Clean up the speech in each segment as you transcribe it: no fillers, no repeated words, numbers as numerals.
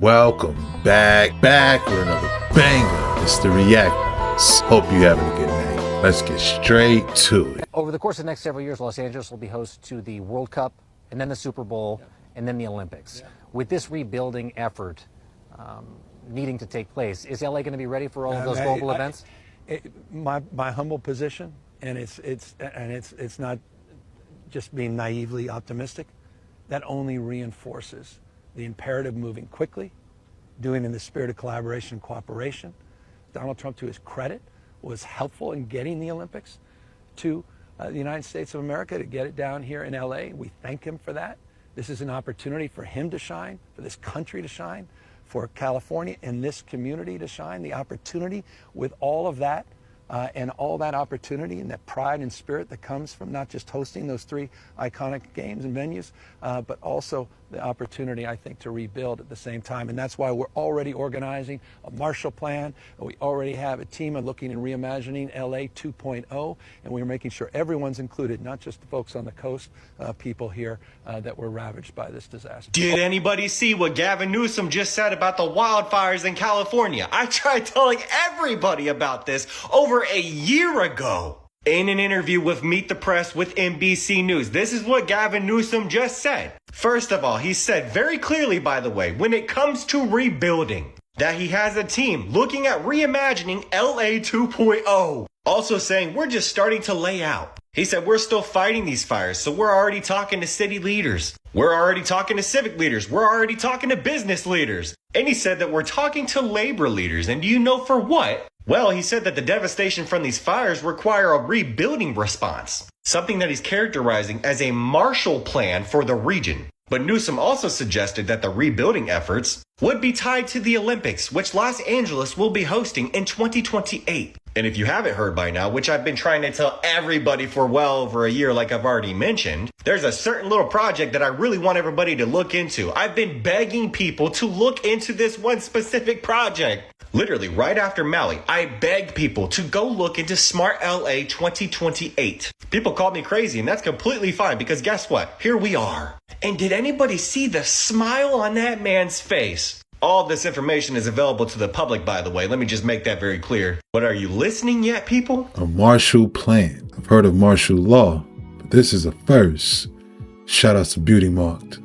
Welcome back with another banger. It's the Reactors. Hope you're having a good night. Let's get straight to it. Over the course of the next several years, Los Angeles will be host to the World Cup, and then the Super Bowl, and then the Olympics. With this rebuilding effort needing to take place, is LA going to be ready for all of those global events? My humble position, and it's not just being naively optimistic, that only reinforces the imperative moving quickly, doing in the spirit of collaboration and cooperation. Donald Trump, to his credit, was helpful in getting the Olympics to the United States of America, to get it down here in LA. We thank him for that. This is an opportunity for him to shine, for this country to shine, for California and this community to shine. The opportunity with all of that and all that opportunity and that pride and spirit that comes from not just hosting those three iconic games and venues, but also the opportunity, I think, to rebuild at the same time. And that's why we're already organizing a Marshall Plan. We already have a team of looking and reimagining LA 2.0, and we're making sure everyone's included, not just the folks on the coast, people here that were ravaged by this disaster. Did anybody see what Gavin Newsom just said about the wildfires in California? I tried telling everybody about this over a year ago. In an interview with Meet the Press with NBC News, this is what Gavin Newsom just said. First of all, he said very clearly, by the way, when it comes to rebuilding, that he has a team looking at reimagining LA 2.0. Also saying we're just starting to lay out. He said we're still fighting these fires, so we're already talking to city leaders. We're already talking to civic leaders. We're already talking to business leaders. And he said that we're talking to labor leaders. And do you know for what? Well, he said that the devastation from these fires require a rebuilding response, something that he's characterizing as a Marshall Plan for the region. But Newsom also suggested that the rebuilding efforts would be tied to the Olympics, which Los Angeles will be hosting in 2028. And if you haven't heard by now, which I've been trying to tell everybody for well over a year, like I've already mentioned, there's a certain little project that I really want everybody to look into. I've been begging people to look into this one specific project. Literally, right after Maui, I begged people to go look into Smart LA 2028. People called me crazy, and that's completely fine, because guess what? Here we are. And did anybody see the smile on that man's face? All of this information is available to the public, by the way. Let me just make that very clear. But are you listening yet, people? A Marshall Plan. I've heard of martial law, but this is a first. Shout out to Beauty Marked.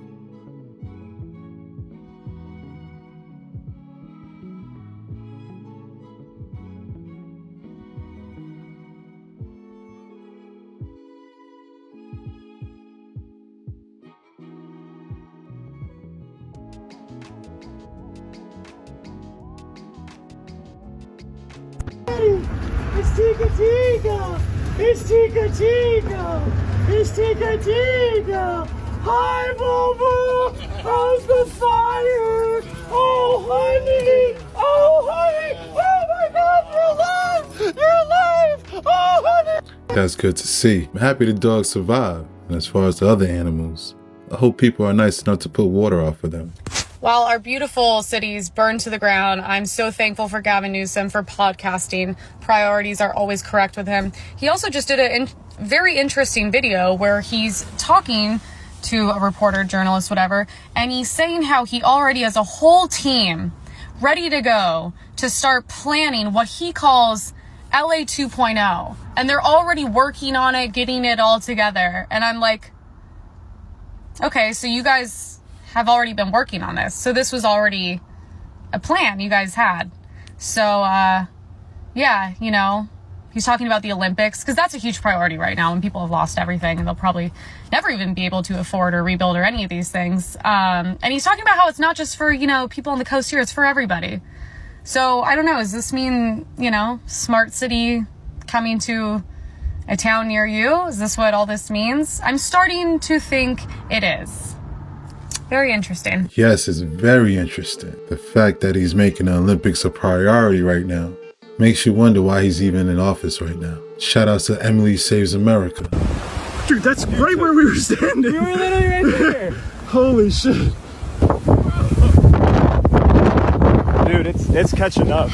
It's Tika Tika! It's Tika Tika! It's Tika Tika! Hi, Bobo! How's the fire? Oh, honey! Oh, honey! Oh, my God, you're alive! You're alive! Oh, honey! That's good to see. I'm happy the dogs survived. And as far as the other animals, I hope people are nice enough to put water out for them. While our beautiful cities burn to the ground, I'm so thankful for Gavin Newsom for podcasting. Priorities are always correct with him. He also just did a very interesting video where he's talking to a reporter, journalist, whatever, and he's saying how he already has a whole team ready to go to start planning what he calls LA 2.0. And they're already working on it, getting it all together. And I'm like, okay, so you guys have already been working on this. So this was already a plan you guys had. So, yeah, you know, he's talking about the Olympics because that's a huge priority right now when people have lost everything and they'll probably never even be able to afford or rebuild or any of these things. And he's talking about how it's not just for, you know, people on the coast here, it's for everybody. So I don't know, does this mean, you know, smart city coming to a town near you? Is this what all this means? I'm starting to think it is. Very interesting. Yes, it's very interesting. The fact that he's making the Olympics a priority right now makes you wonder why he's even in office right now. Shout out to Emily Saves America. Dude, that's right where we were standing. We were literally right there. Holy shit. Dude, it's catching up.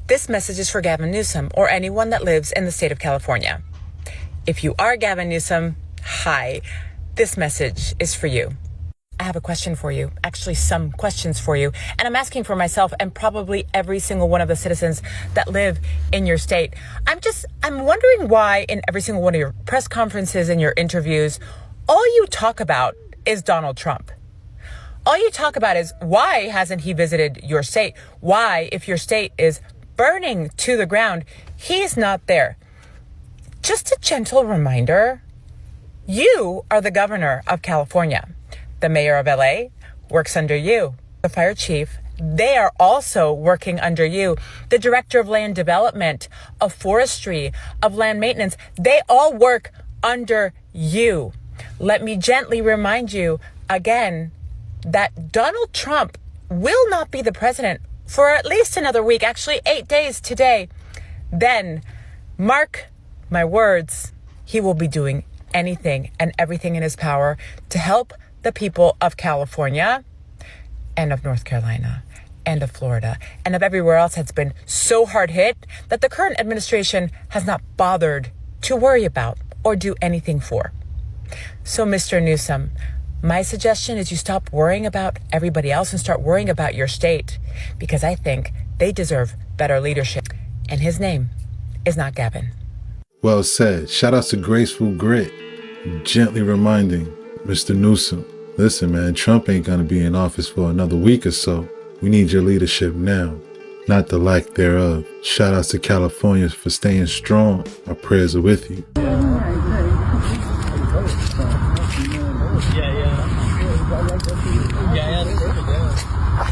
This message is for Gavin Newsom or anyone that lives in the state of California. If you are Gavin Newsom, hi, this message is for you. I have a question for you, actually some questions for you, and I'm asking for myself and probably every single one of the citizens that live in your state. I'm wondering why in every single one of your press conferences and your interviews, all you talk about is Donald Trump. All you talk about is why hasn't he visited your state? Why, if your state is burning to the ground, he's not there. Just a gentle reminder, you are the governor of California. The mayor of LA works under you. The fire chief, they are also working under you. The director of land development, of forestry, of land maintenance, they all work under you. Let me gently remind you again that Donald Trump will not be the president for at least another week, actually 8 days today. Then, mark my words, he will be doing anything and everything in his power to help the people of California and of North Carolina and of Florida and of everywhere else that's been so hard hit that the current administration has not bothered to worry about or do anything for. So, Mr. Newsom, my suggestion is you stop worrying about everybody else and start worrying about your state, because I think they deserve better leadership. And his name is not Gavin. Well said. Shout out to Graceful Grit, gently reminding Mr. Newsom, listen, man, Trump ain't going to be in office for another week or so. We need your leadership now, not the lack thereof. Shout out to California for staying strong. Our prayers are with you.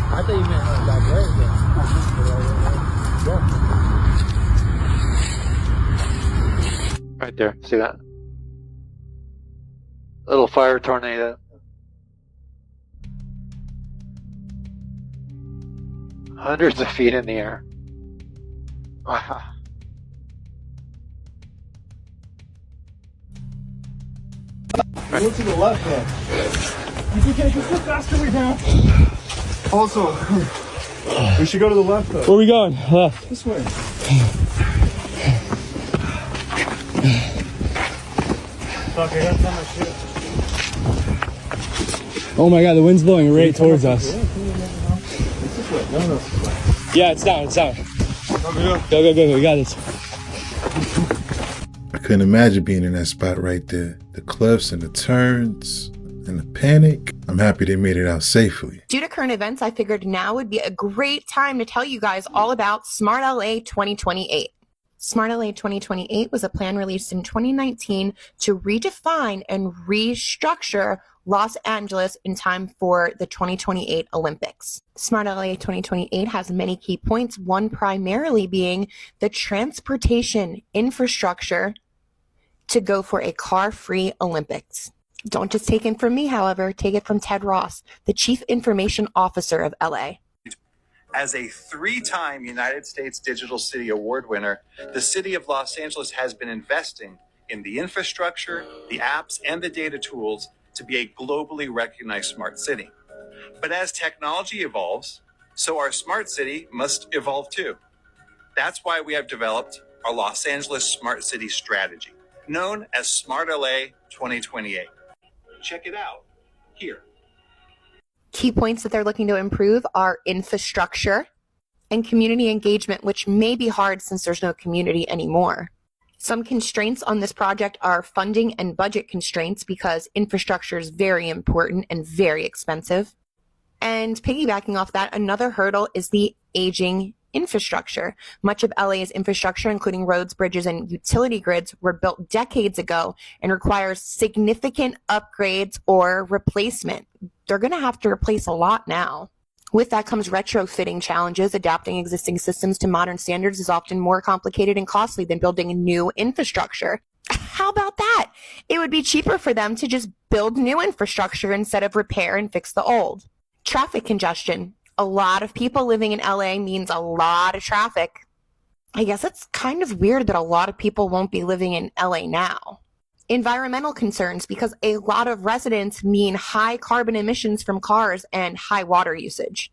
I thought you meant back there. Right there. See that? Little fire tornado. Hundreds of feet in the air. Wow. Go to the left then. You can't just go faster way down. Also, we should go to the left though. Where are we going? Left. This way. Okay, that's not my shit. Oh my god, the wind's blowing right towards us. This way. No. Yeah, it's down. Go. We got this. I couldn't imagine being in that spot right there. The cliffs and the turns and the panic. I'm happy they made it out safely. Due to current events, I figured now would be a great time to tell you guys all about Smart LA 2028. Smart LA 2028 was a plan released in 2019 to redefine and restructure Los Angeles in time for the 2028 Olympics. Smart LA 2028 has many key points, one primarily being the transportation infrastructure to go for a car-free Olympics. Don't just take it from me, however, take it from Ted Ross, the Chief Information Officer of LA. As a 3-time United States Digital City Award winner, the City of Los Angeles has been investing in the infrastructure, the apps, and the data tools to be a globally recognized smart city. But as technology evolves, so our smart city must evolve too. That's why we have developed our Los Angeles Smart City Strategy, known as Smart LA 2028. Check it out here. Key points that they're looking to improve are infrastructure and community engagement, which may be hard since there's no community anymore. Some constraints on this project are funding and budget constraints because infrastructure is very important and very expensive. And piggybacking off that, another hurdle is the aging infrastructure. Much of LA's infrastructure, including roads, bridges, and utility grids, were built decades ago and requires significant upgrades or replacement. They're going to have to replace a lot now. With that comes retrofitting challenges. Adapting existing systems to modern standards is often more complicated and costly than building new infrastructure. How about that? It would be cheaper for them to just build new infrastructure instead of repair and fix the old. Traffic congestion. A lot of people living in LA means a lot of traffic. I guess it's kind of weird that a lot of people won't be living in LA now. Environmental concerns, because a lot of residents mean high carbon emissions from cars and high water usage.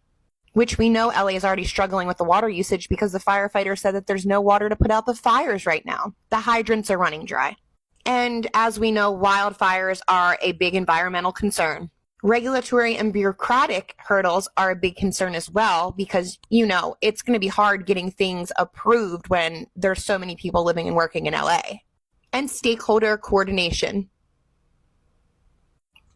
which we know LA is already struggling with the water usage because the firefighters said that there's no water to put out the fires right now. The hydrants are running dry. And as we know, wildfires are a big environmental concern. Regulatory and bureaucratic hurdles are a big concern as well because, you know, it's going to be hard getting things approved when there's so many people living and working in LA. And stakeholder coordination.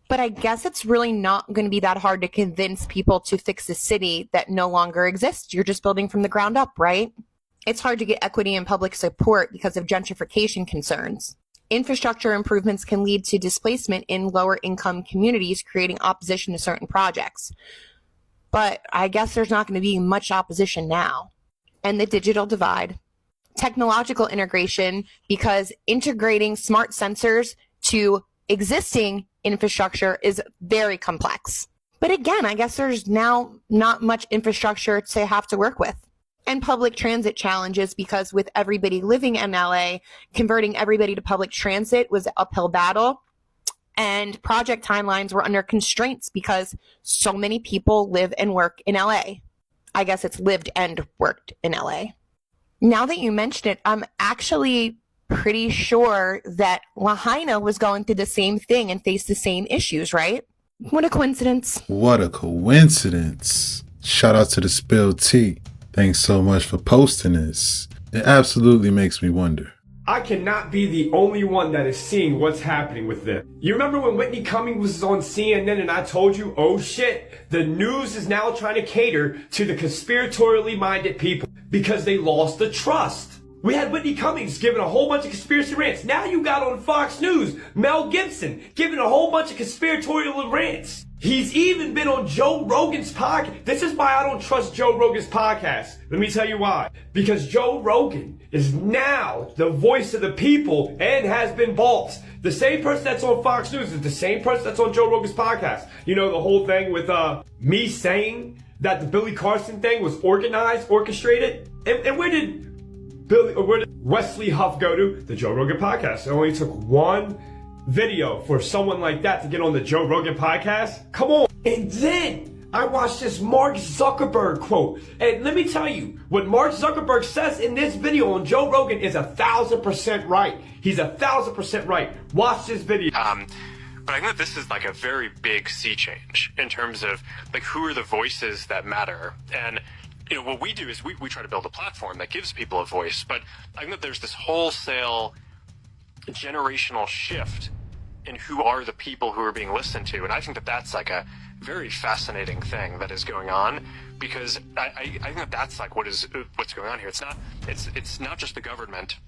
But I guess it's really not going to be that hard to convince people to fix a city that no longer exists. You're just building from the ground up, right? It's hard to get equity and public support because of gentrification concerns. Infrastructure improvements can lead to displacement in lower income communities, creating opposition to certain projects. But I guess there's not going to be much opposition now. And the digital divide. Technological integration, because integrating smart sensors to existing infrastructure is very complex. But again, I guess there's now not much infrastructure to have to work with. And public transit challenges, because with everybody living in LA, converting everybody to public transit was an uphill battle. And project timelines were under constraints because so many people live and work in LA. I guess it's lived and worked in LA. Now that you mention it, I'm actually pretty sure that Lahaina was going through the same thing and faced the same issues, right? What a coincidence. What a coincidence. Shout out to the spilled tea. Thanks so much for posting this. It absolutely makes me wonder. I cannot be the only one that is seeing what's happening with this. You remember when Whitney Cummings was on CNN and I told you, oh shit, the news is now trying to cater to the conspiratorially minded people because they lost the trust. We had Whitney Cummings giving a whole bunch of conspiracy rants. Now you got on Fox News, Mel Gibson giving a whole bunch of conspiratorial rants. He's even been on Joe Rogan's podcast. This is why I don't trust Joe Rogan's podcast. Let me tell you why. Because Joe Rogan is now the voice of the people and has been bought. The same person that's on Fox News is the same person that's on Joe Rogan's podcast. You know, the whole thing with me saying that the Billy Carson thing was organized, orchestrated. And where did Wesley Huff go to? The Joe Rogan podcast. It only took one video for someone like that to get on the Joe Rogan podcast. Come on. And then I watched this Mark Zuckerberg quote. And let me tell you, what Mark Zuckerberg says in this video on Joe Rogan is 1,000% right. He's 1,000% right. Watch this video. But I think that this is like a very big sea change in terms of like who are the voices that matter. And you know, what we do is we try to build a platform that gives people a voice. But I think that there's this wholesale generational shift in who are the people who are being listened to. And I think that that's like a very fascinating thing that is going on, because I think that that's like what's going on here. It's not just the government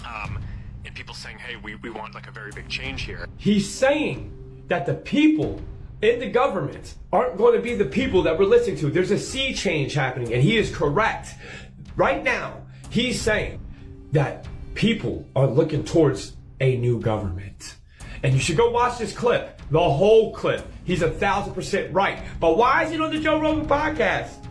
and people saying, hey, we want like a very big change here. He's saying that the people in the government aren't going to be the people that we're listening to. There's a sea change happening, and he is correct. Right now, he's saying that people are looking towards a new government. And you should go watch this clip, the whole clip. He's 1,000% right. But why is it on the Joe Rogan podcast?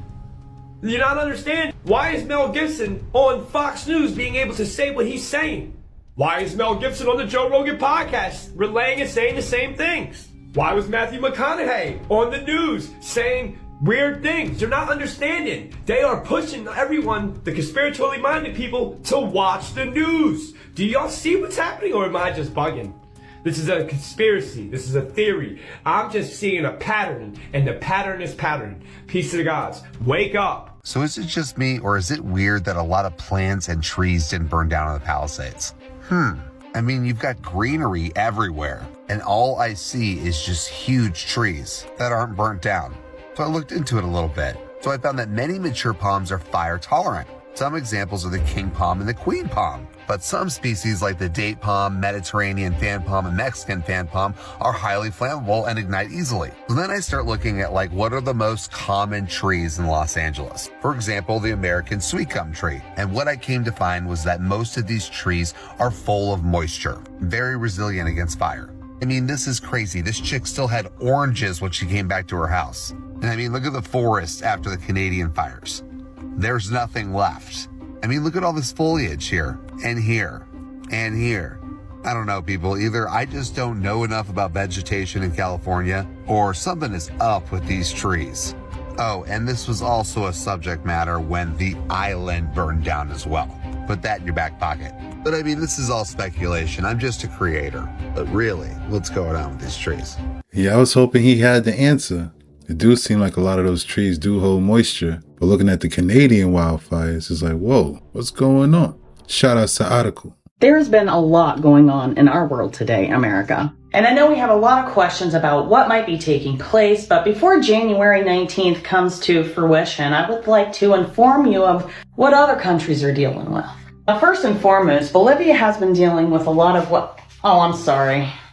You're not understanding. Why is Mel Gibson on Fox News being able to say what he's saying? Why is Mel Gibson on the Joe Rogan podcast relaying and saying the same things? Why was Matthew McConaughey on the news saying weird things? You're not understanding. They are pushing everyone, the conspiratorially minded people, to watch the news. Do y'all see what's happening, or am I just bugging? This is a conspiracy. This is a theory. I'm just seeing a pattern, and the pattern is pattern. Peace to the gods. Wake up. So is it just me, or is it weird that a lot of plants and trees didn't burn down in the Palisades? I mean, you've got greenery everywhere, and all I see is just huge trees that aren't burnt down. So I looked into it a little bit. So I found that many mature palms are fire tolerant. Some examples are the king palm and the queen palm. But some species like the date palm, Mediterranean fan palm, and Mexican fan palm are highly flammable and ignite easily. So then I start looking at like what are the most common trees in Los Angeles. For example, the American sweet gum tree. And what I came to find was that most of these trees are full of moisture, very resilient against fire. I mean, this is crazy. This chick still had oranges when she came back to her house. And I mean, look at the forest after the Canadian fires. There's nothing left. I mean, look at all this foliage here, and here, and here. I don't know, people. Either I just don't know enough about vegetation in California, or something is up with these trees. Oh, and this was also a subject matter when the island burned down as well. Put that in your back pocket. But I mean, this is all speculation. I'm just a creator. But really, what's going on with these trees? Yeah, I was hoping he had the answer. It do seem like a lot of those trees do hold moisture. But looking at the Canadian wildfires, it's like, whoa, what's going on? Shout out to Article. There's been a lot going on in our world today, America. And I know we have a lot of questions about what might be taking place, but before January 19th comes to fruition, I would like to inform you of what other countries are dealing with. Now, first and foremost, Bolivia has been dealing with a lot of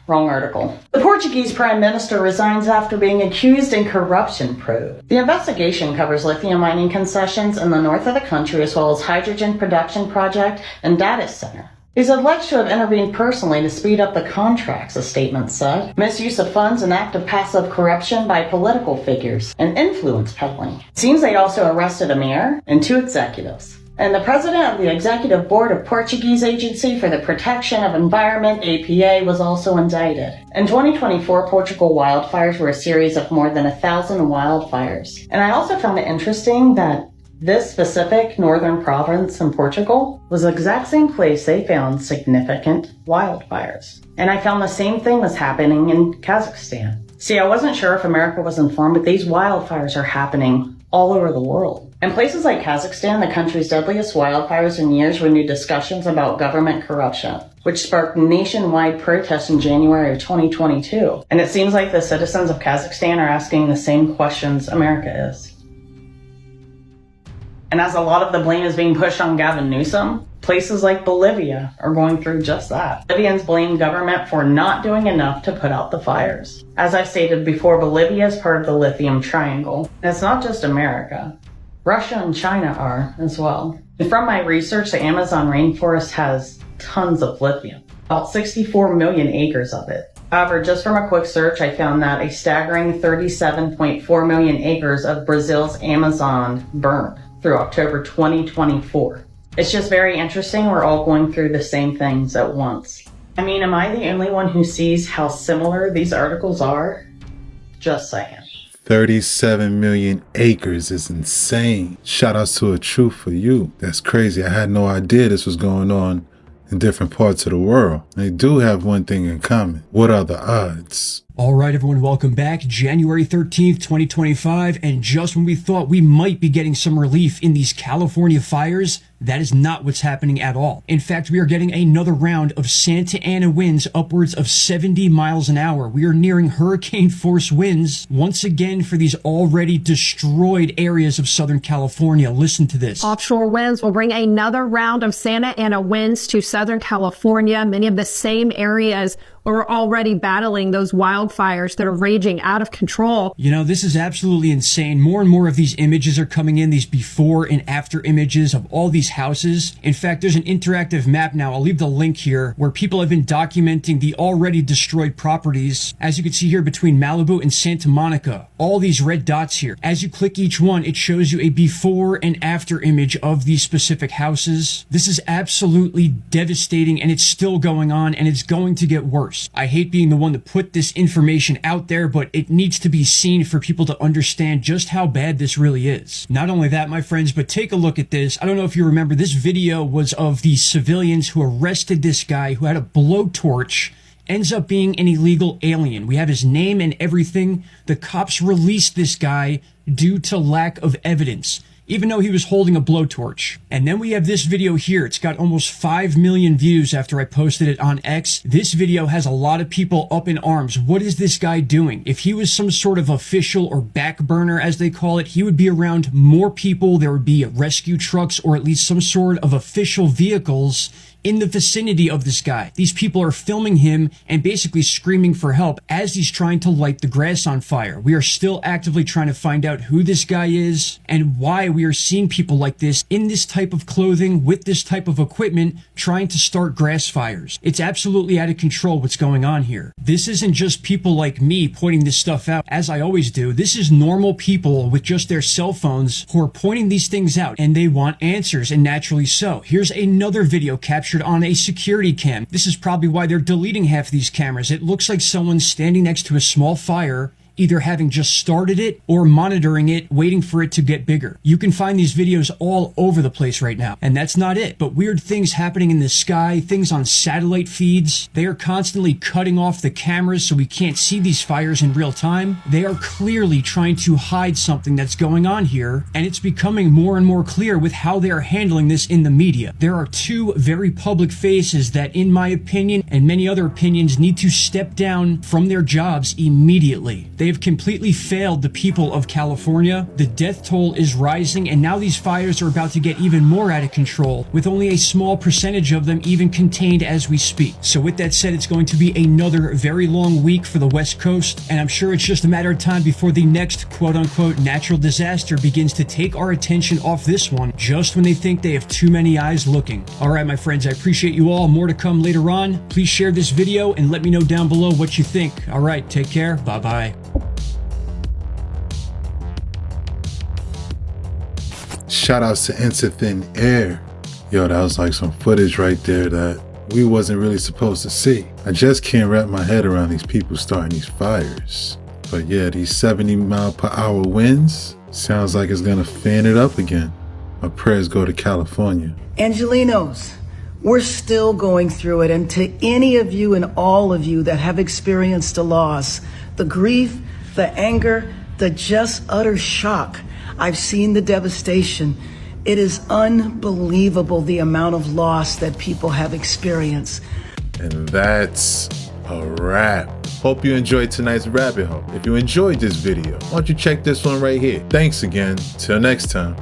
wrong article. The Portuguese Prime Minister resigns after being accused in corruption probe. The investigation covers lithium mining concessions in the north of the country, as well as hydrogen production project and data center. He's alleged to have intervened personally to speed up the contracts, a statement said. Misuse of funds and active passive corruption by political figures and influence peddling. It seems they also arrested a mayor and 2 executives. And the president of the executive board of Portuguese Agency for the Protection of Environment, APA, was also indicted. In 2024, Portugal wildfires were a series of more than 1,000 wildfires. And I also found it interesting that this specific northern province in Portugal was the exact same place they found significant wildfires. And I found the same thing was happening in Kazakhstan. See, I wasn't sure if America was informed, but these wildfires are happening all over the world. In places like Kazakhstan, the country's deadliest wildfires in years, renewed discussions about government corruption, which sparked nationwide protests in January of 2022. And it seems like the citizens of Kazakhstan are asking the same questions America is. And as a lot of the blame is being pushed on Gavin Newsom, places like Bolivia are going through just that. Bolivians blame government for not doing enough to put out the fires. As I've stated before, Bolivia is part of the lithium triangle. And it's not just America. Russia and China are as well. And from my research, the Amazon rainforest has tons of lithium, about 64 million acres of it. However, just from a quick search, I found that a staggering 37.4 million acres of Brazil's Amazon burned through October 2024. It's just very interesting. We're all going through the same things at once. I mean, am I the only one who sees how similar these articles are? Just saying. 37 million acres is insane. Shout out to a truth for you. That's crazy. I had no idea this was going on in different parts of the world. They do have one thing in common. What are the odds? All right, everyone, welcome back. January 13th, 2025. And just when we thought we might be getting some relief in these California fires, that is not what's happening at all. In fact, we are getting another round of Santa Ana winds upwards of 70 miles an hour. We are nearing hurricane force winds once again for these already destroyed areas of Southern California. Listen to this. Offshore winds will bring another round of Santa Ana winds to Southern California. Many of the same areas where we're already battling those wildfires that are raging out of control. You know, this is absolutely insane. More and more of these images are coming in, these before and after images of all these houses. In fact, there's an interactive map now. I'll leave the link here where people have been documenting the already destroyed properties. As you can see here between Malibu and Santa Monica, all these red dots here. As you click each one, it shows you a before and after image of these specific houses. This is absolutely devastating, and it's still going on, and it's going to get worse. I hate being the one to put this information out there, but it needs to be seen for people to understand just how bad this really is. Not only that, my friends, but take a look at this. I don't know if you remember, this video was of the civilians who arrested this guy who had a blowtorch, ends up being an illegal alien. We have his name and everything. The cops released this guy due to lack of evidence, even though he was holding a blowtorch. And then we have this video here. It's got almost 5 million views after I posted it on X. This video has a lot of people up in arms. What is this guy doing? If he was some sort of official or back burner, as they call it, he would be around more people. There would be rescue trucks or at least some sort of official vehicles in the vicinity of this guy. These people are filming him and basically screaming for help as he's trying to light the grass on fire. We are still actively trying to find out who this guy is and why we are seeing people like this in this type of clothing with this type of equipment trying to start grass fires. It's absolutely out of control what's going on here. This isn't just people like me pointing this stuff out, as I always do. This is normal people with just their cell phones who are pointing these things out, and they want answers, and naturally so. Here's another video captured on a security cam. This is probably why they're deleting half of these cameras. It looks like someone's standing next to a small fire either having just started it or monitoring it, waiting for it to get bigger. You can find these videos all over the place right now. And that's not it, but weird things happening in the sky, things on satellite feeds. They are constantly cutting off the cameras so we can't see these fires in real time. They are clearly trying to hide something that's going on here, and it's becoming more and more clear with how they are handling this in the media. There are two very public faces that, in my opinion and many other opinions, need to step down from their jobs immediately. They have completely failed the people of California. The death toll is rising, and now these fires are about to get even more out of control, with only a small percentage of them even contained as we speak. So with that said, it's going to be another very long week for the West Coast, and I'm sure it's just a matter of time before the next quote-unquote natural disaster begins to take our attention off this one, just when they think they have too many eyes looking. All right, my friends, I appreciate you all. More to come later on. Please share this video and let me know down below what you think. All right, take care. Bye-bye. Shout outs to Thin Air. Yo, that was like some footage right there that we wasn't really supposed to see. I just can't wrap my head around these people starting these fires. But yeah, these 70-mile-per-hour winds sounds like it's gonna fan it up again. My prayers go to California. Angelinos, we're still going through it, and to any of you and all of you that have experienced a loss, the grief, the anger, the just utter shock, I've seen the devastation. It is unbelievable the amount of loss that people have experienced. And that's a wrap. Hope you enjoyed tonight's rabbit hole. If you enjoyed this video, why don't you check this one right here. Thanks again. Till next time.